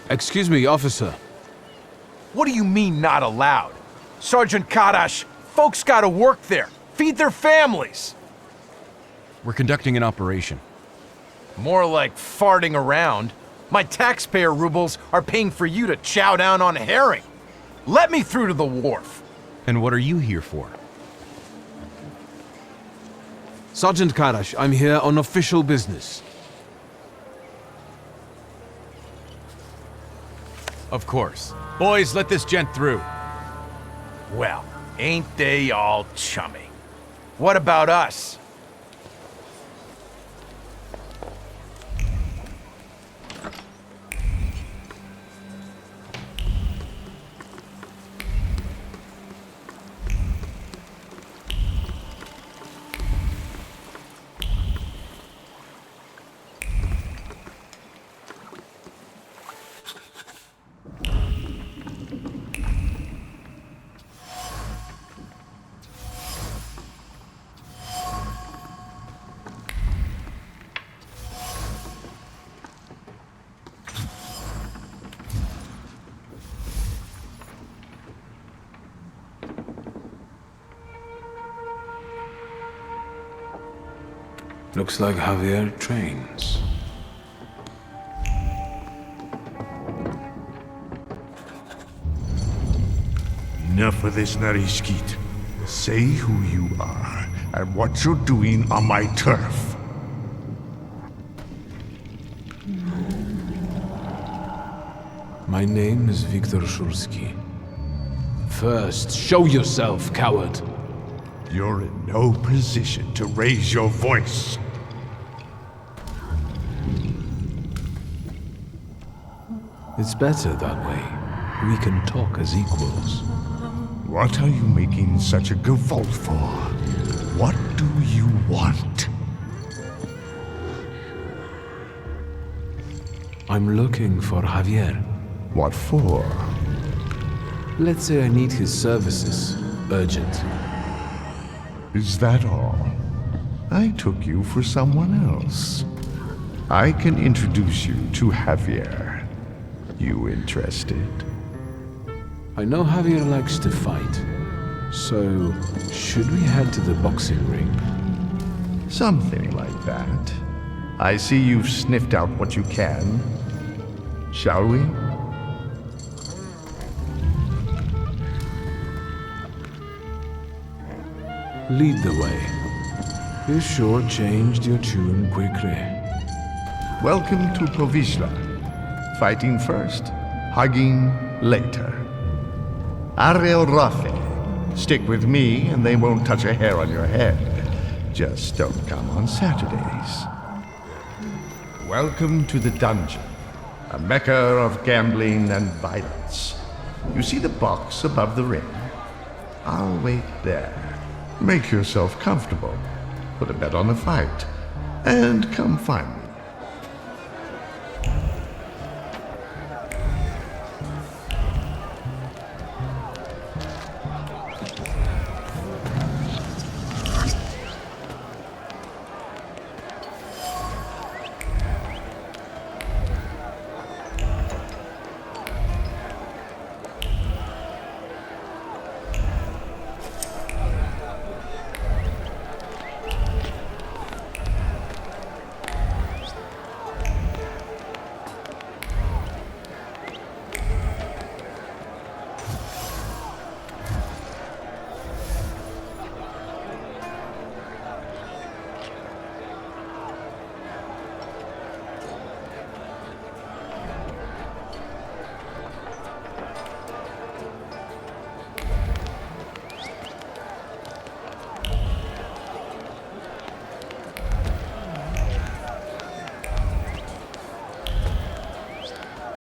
Excuse me, officer. What do you mean, not allowed? Sergeant Kadash, folks gotta work there. Feed their families. We're conducting an operation. More like farting around. My taxpayer rubles are paying for you to chow down on herring. Let me through to the wharf. And what are you here for? Sergeant Kadash, I'm here on official business. Of course. Boys, let this gent through. Well, ain't they all chummy? What about us? Looks like Javier trains. Enough of this, Narishkit. Say who you are and what you're doing on my turf. My name is Viktor Shulsky. First, show yourself, coward. You're in no position to raise your voice. It's better that way. We can talk as equals. What are you making such a gavolt for? What do you want? I'm looking for Javier. What for? Let's say I need his services urgently. Is that all? I took you for someone else. I can introduce you to Javier. You interested? I know Javier likes to fight. So, should we head to the boxing ring? Something like that. I see you've sniffed out what you can. Shall we? Lead the way. You sure changed your tune quickly. Welcome to Provisla. Fighting first, hugging later. Arreo Rafe. Stick with me and they won't touch a hair on your head. Just don't come on Saturdays. Welcome to the dungeon, a mecca of gambling and violence. You see the box above the ring? I'll wait there. Make yourself comfortable. Put a bet on the fight. And come find me.